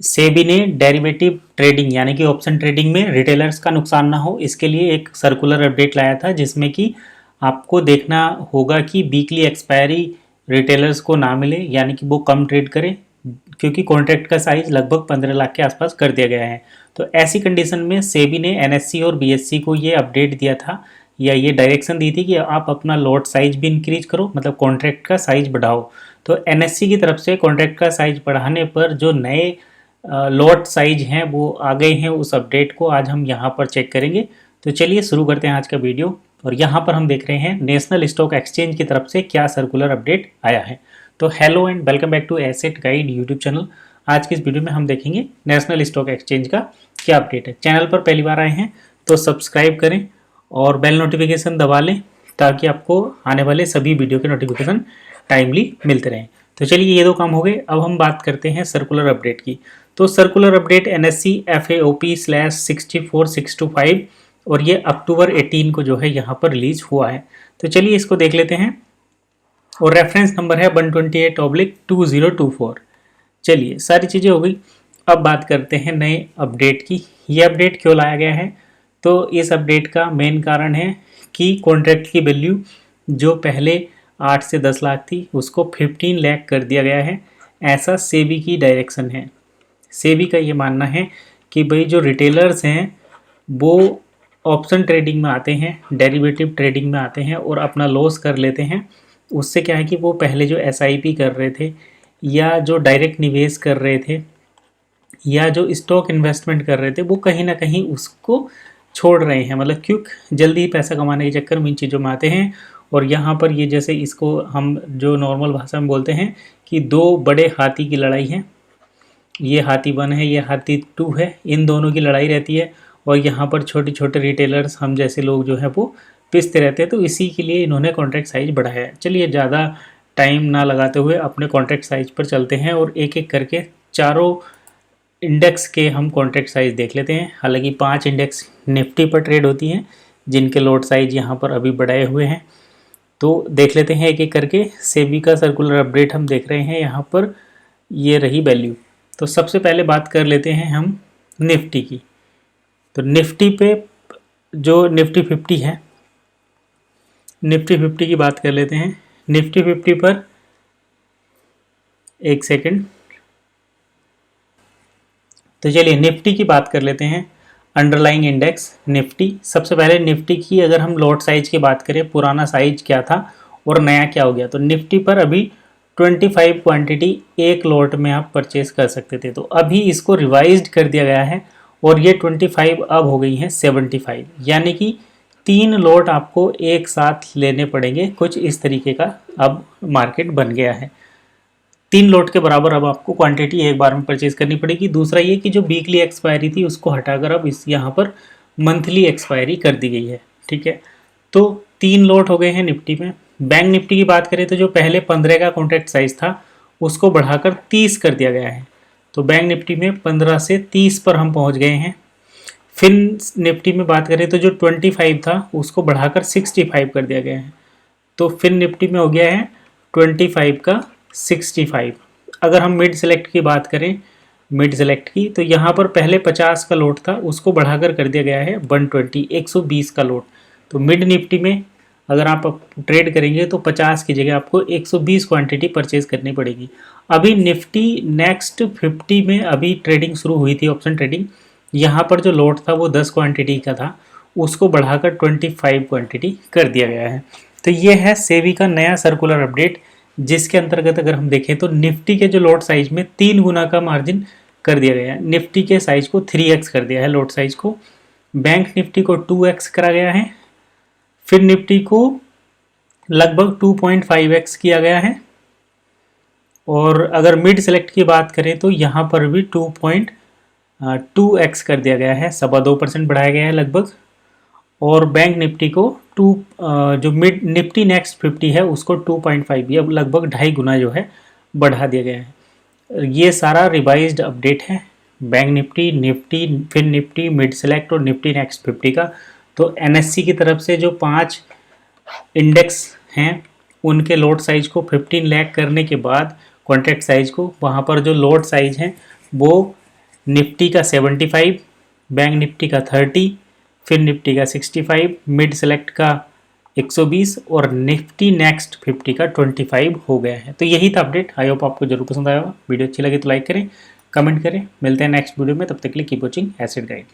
सेबी ने derivative trading यानी कि ऑप्शन ट्रेडिंग में रिटेलर्स का नुकसान ना हो, इसके लिए एक सर्कुलर अपडेट लाया था जिसमें कि आपको देखना होगा कि वीकली एक्सपायरी रिटेलर्स को ना मिले, यानी कि वो कम ट्रेड करें, क्योंकि कॉन्ट्रैक्ट का साइज लगभग 15 लाख के आसपास कर दिया गया है। तो ऐसी कंडीशन में सेबी ने एनएससी और बीएससी को ये अपडेट दिया था या ये डायरेक्शन दी थी कि आप अपना लॉट साइज भी इंक्रीज करो, मतलब कॉन्ट्रैक्ट का साइज बढ़ाओ। तो एनएससी की तरफ से कॉन्ट्रैक्ट का साइज बढ़ाने पर जो नए लॉट साइज हैं वो आ गए हैं, उस अपडेट को आज हम यहाँ पर चेक करेंगे। तो चलिए शुरू करते हैं आज का वीडियो। और यहाँ पर हम देख रहे हैं नेशनल स्टॉक एक्सचेंज की तरफ से क्या सर्कुलर अपडेट आया है। तो hello and welcome back to Asset Guide YouTube channel. आज की इस वीडियो में हम देखेंगे नेशनल स्टॉक एक्सचेंज का क्या अपडेट है। चैनल पर पहली बार आए हैं तो सब्सक्राइब करें और बेल नोटिफिकेशन दबा लें ताकि आपको आने वाले सभी वीडियो के नोटिफिकेशन टाइमली मिलते रहें। तो चलिए ये दो काम हो गए। अब हम बात करते हैं सर्कुलर अपडेट की। तो सर्कुलर अपडेट NSE FAOP/64625 और ये अक्टूबर 18 को जो है यहाँ पर रिलीज हुआ है। तो चलिए इसको देख लेते हैं और रेफरेंस नंबर है 128/2024। चलिए सारी चीज़ें हो गई। अब बात करते हैं नए अपडेट की। ये अपडेट क्यों लाया गया है? तो इस अपडेट का मेन कारण है कि कॉन्ट्रैक्ट की वैल्यू जो पहले 8 से 10 लाख थी उसको 15 लाख कर दिया गया है, ऐसा सेबी की डायरेक्शन है। सेबी का ये मानना है कि भाई जो रिटेलर्स हैं वो ऑप्शन ट्रेडिंग में आते हैं, डेरिवेटिव ट्रेडिंग में आते हैं और अपना लॉस कर लेते हैं। उससे क्या है कि वो पहले जो एसआईपी कर रहे थे या जो डायरेक्ट निवेश कर रहे थे या जो स्टॉक इन्वेस्टमेंट कर रहे थे वो कहीं ना कहीं उसको छोड़ रहे हैं, मतलब क्यों जल्दी पैसा कमाने के चक्कर में इन चीज़ों में आते हैं। और यहाँ पर ये जैसे इसको हम जो नॉर्मल भाषा में बोलते हैं कि दो बड़े हाथी की लड़ाई है, ये हाथी 1 है, ये हाथी 2 है, इन दोनों की लड़ाई रहती है। और यहाँ पर छोटे छोटे रिटेलर्स हम जैसे लोग जो है वो पिसते रहते हैं। तो इसी के लिए इन्होंने कॉन्ट्रैक्ट साइज बढ़ाया है। चलिए ज़्यादा टाइम ना लगाते हुए अपने कॉन्ट्रैक्ट साइज पर चलते हैं और एक एक करके चारों इंडेक्स के हम कॉन्ट्रैक्ट साइज देख लेते हैं। हालांकि 5 इंडेक्स निफ्टी पर ट्रेड होती हैं जिनके लॉट साइज यहाँ पर अभी बढ़ाए हुए हैं। तो देख लेते हैं एक एक करके। सेबी का सर्कुलर अपडेट हम देख रहे हैं यहाँ पर, ये रही वैल्यू। तो सबसे पहले बात कर लेते हैं हम निफ्टी की। तो निफ्टी पे जो निफ्टी 50 है, निफ्टी 50 की बात कर लेते हैं। निफ्टी 50 पर एक सेकंड। तो चलिए निफ्टी की बात कर लेते हैं। Underlying index Nifty. सबसे पहले निफ्टी की अगर हम लॉट साइज की बात करें, पुराना साइज क्या था और नया क्या हो गया। तो निफ्टी पर अभी 25 क्वांटिटी एक लॉट में आप परचेज कर सकते थे, तो अभी इसको रिवाइज्ड कर दिया गया है और ये 25 अब हो गई हैं 75, यानी कि 3 लॉट आपको एक साथ लेने पड़ेंगे। कुछ इस तरीके का अब मार्केट बन गया है। 3 लॉट के बराबर अब आपको क्वांटिटी एक बार में परचेज करनी पड़ेगी। दूसरा ये कि जो वीकली एक्सपायरी थी उसको हटाकर अब इस यहाँ पर मंथली एक्सपायरी कर दी गई है। ठीक है, तो 3 लॉट हो गए हैं निफ्टी में। बैंक निफ्टी की बात करें तो जो पहले 15 का कॉन्ट्रैक्ट साइज था उसको बढ़ाकर 30 कर दिया गया है। तो बैंक निफ्टी में 15 से 30 पर हम पहुंच गए हैं। फिन निफ्टी में बात करें तो जो 25 था उसको बढ़ाकर 65 कर दिया गया है। तो फिन निफ्टी में हो गया है 25 का 65। अगर हम मिड सेलेक्ट की बात करें, मिड सेलेक्ट की, तो यहाँ पर पहले 50 का लोट था उसको बढ़ाकर कर दिया गया है 120, 120 का लोट। तो मिड निफ्टी में अगर आप ट्रेड करेंगे तो 50 की जगह आपको 120 क्वांटिटी परचेज करनी पड़ेगी। अभी निफ्टी नेक्स्ट 50 में अभी ट्रेडिंग शुरू हुई थी, ऑप्शन ट्रेडिंग। यहाँ पर जो लोट था वो 10 क्वांटिटी का था, उसको बढ़ाकर 25 क्वांटिटी कर दिया गया है। तो ये है सेबी का नया सर्कुलर अपडेट, जिसके अंतर्गत अगर हम देखें तो निफ्टी के जो लॉट साइज में 3 गुना का मार्जिन कर दिया गया है। निफ्टी के साइज को 3x कर दिया है लॉट साइज को। बैंक निफ्टी को 2x करा गया है। फिर निफ्टी को लगभग 2.5x किया गया है। और अगर मिड सेलेक्ट की बात करें तो यहाँ पर भी 2.2x कर दिया गया है, 2.25% बढ़ाया गया है लगभग। और बैंक निफ्टी को जो मिड निफ्टी नेक्स्ट 50 है उसको 2.5, ये लगभग 2.5 गुना जो है बढ़ा दिया गया है। ये सारा रिवाइज्ड अपडेट है Bank Nifty, Nifty, Fin Nifty, Mid Select और निफ्टी नेक्स्ट 50 का। तो एनएससी की तरफ से जो 5 इंडेक्स हैं उनके लॉट साइज को 15 लाख करने के बाद कॉन्ट्रैक्ट साइज को, वहाँ पर जो लॉट साइज हैं वो निफ्टी का 75, बैंक निफ्टी का 30, फिर निफ्टी का 65, मिड सेलेक्ट का 120 और निफ्टी नेक्स्ट 50 का 25 हो गया है। तो यही था अपडेट। आई होप आपको जरूर पसंद आया होगा। वीडियो अच्छी लगी तो लाइक करें, कमेंट करें। मिलते हैं नेक्स्ट वीडियो में, तब तक के लिए कीप वॉचिंग एसेट गाइड।